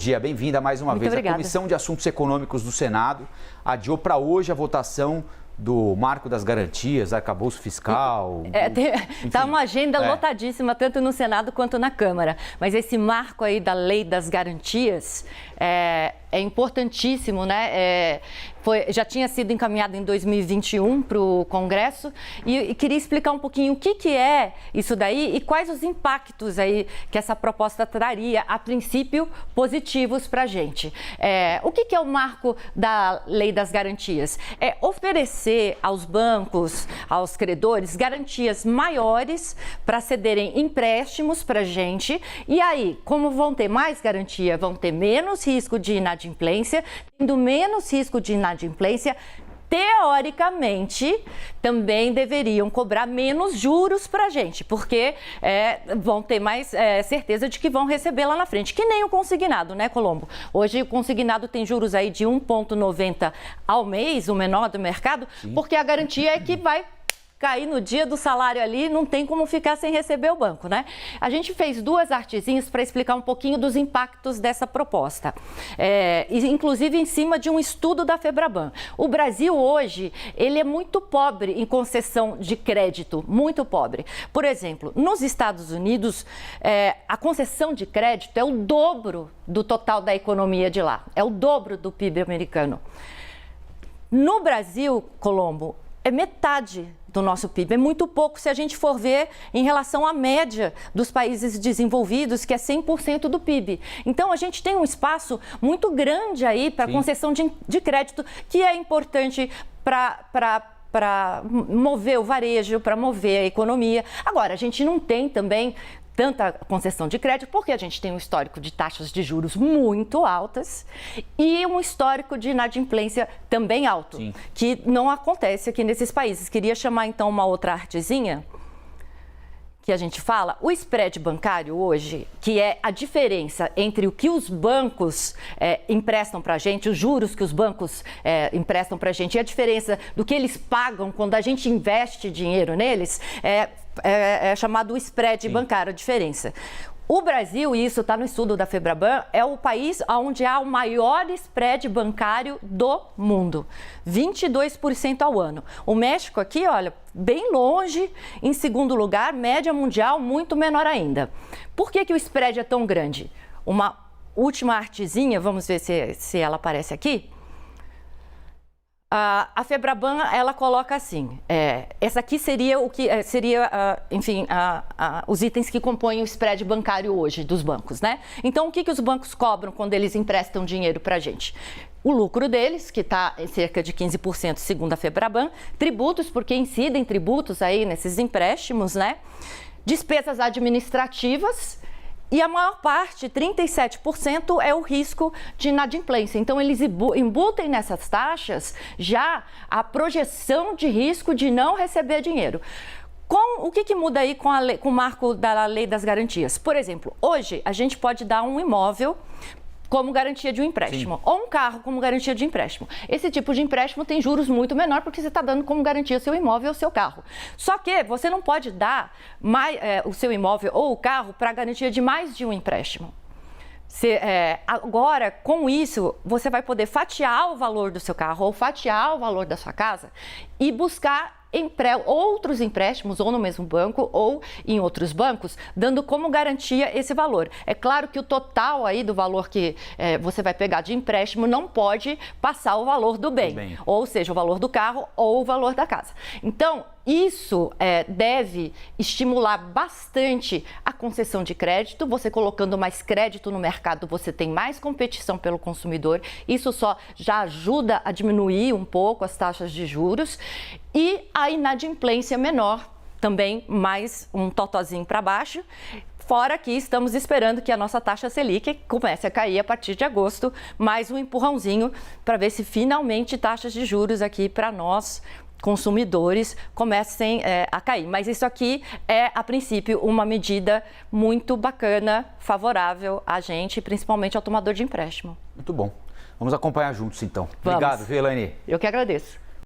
Dia, bem-vinda mais uma vez. Obrigada. A Comissão de Assuntos Econômicos do Senado adiou para hoje a votação do Marco das Garantias, arcabouço fiscal. Está uma agenda lotadíssima, tanto no Senado quanto na Câmara. Mas esse marco aí da Lei das Garantias é importantíssimo, né? Já tinha sido encaminhado em 2021 para o Congresso e queria explicar um pouquinho o que é isso daí e quais os impactos aí que essa proposta traria, a princípio, positivos para a gente. O que é o marco da Lei das Garantias? É oferecer aos bancos, aos credores, garantias maiores para cederem empréstimos para a gente. E aí, como vão ter mais garantia, vão ter menos risco de inadimplência, tendo menos risco de inadimplência, teoricamente, também deveriam cobrar menos juros para a gente, porque vão ter mais certeza de que vão receber lá na frente, que nem o consignado, né, Colombo? Hoje o consignado tem juros aí de 1,90 ao mês, o menor do mercado, porque a garantia é que vai cair no dia do salário ali, não tem como ficar sem receber o banco, né? A gente fez duas artezinhas para explicar um pouquinho dos impactos dessa proposta, inclusive em cima de um estudo da Febraban. O Brasil hoje, ele é muito pobre em concessão de crédito, muito pobre. Por exemplo, nos Estados Unidos, a concessão de crédito é o dobro do total da economia de lá, é o dobro do PIB americano. No Brasil, Colombo, é metade do nosso PIB. É muito pouco se a gente for ver em relação à média dos países desenvolvidos, que é 100% do PIB. Então, a gente tem um espaço muito grande aí para concessão de crédito, que é importante para mover o varejo, para mover a economia. Agora, a gente não tem também tanta concessão de crédito, porque a gente tem um histórico de taxas de juros muito altas e um histórico de inadimplência também alto, que não acontece aqui nesses países. Queria chamar, então, uma outra artezinha que a gente fala. O spread bancário hoje, que é a diferença entre o que os bancos emprestam para a gente, os juros que os bancos emprestam para a gente, e a diferença do que eles pagam quando a gente investe dinheiro neles, é chamado spread bancário, a diferença. O Brasil, e isso está no estudo da Febraban, é o país onde há o maior spread bancário do mundo, 22% ao ano. O México aqui, olha, bem longe, em segundo lugar, média mundial muito menor ainda. Por que o spread é tão grande? Uma última artezinha, vamos ver se ela aparece aqui. A Febraban, ela coloca assim, essa aqui seria o que enfim, os itens que compõem o spread bancário hoje dos bancos, né? Então, o que os bancos cobram quando eles emprestam dinheiro para a gente? O lucro deles, que está em cerca de 15% segundo a Febraban, tributos, porque incidem tributos aí nesses empréstimos, né? Despesas administrativas. E a maior parte, 37%, é o risco de inadimplência. Então, eles embutem nessas taxas já a projeção de risco de não receber dinheiro. O que muda aí com o marco da Lei das Garantias? Por exemplo, hoje a gente pode dar um imóvel como garantia de um empréstimo, ou um carro como garantia de empréstimo. Esse tipo de empréstimo tem juros muito menor porque você está dando como garantia seu imóvel ou seu carro. Só que você não pode dar o seu imóvel ou o carro para garantia de mais de um empréstimo. Agora, com isso, você vai poder fatiar o valor do seu carro ou fatiar o valor da sua casa e buscar outros empréstimos, ou no mesmo banco, ou em outros bancos, dando como garantia esse valor. É claro que o total aí do valor que você vai pegar de empréstimo não pode passar o valor do bem, ou seja, o valor do carro ou o valor da casa. Então, isso deve estimular bastante a concessão de crédito. Você colocando mais crédito no mercado, você tem mais competição pelo consumidor. Isso só já ajuda a diminuir um pouco as taxas de juros. E a inadimplência menor, também mais um totozinho para baixo. Fora que estamos esperando que a nossa taxa Selic comece a cair a partir de agosto. Mais um empurrãozinho para ver se finalmente taxas de juros aqui para nós, consumidores, comecem a cair. Mas isso aqui é, a princípio, uma medida muito bacana, favorável a gente, principalmente ao tomador de empréstimo. Muito bom. Vamos acompanhar juntos, então. Vamos. Obrigado, viu, Elaine? Eu que agradeço.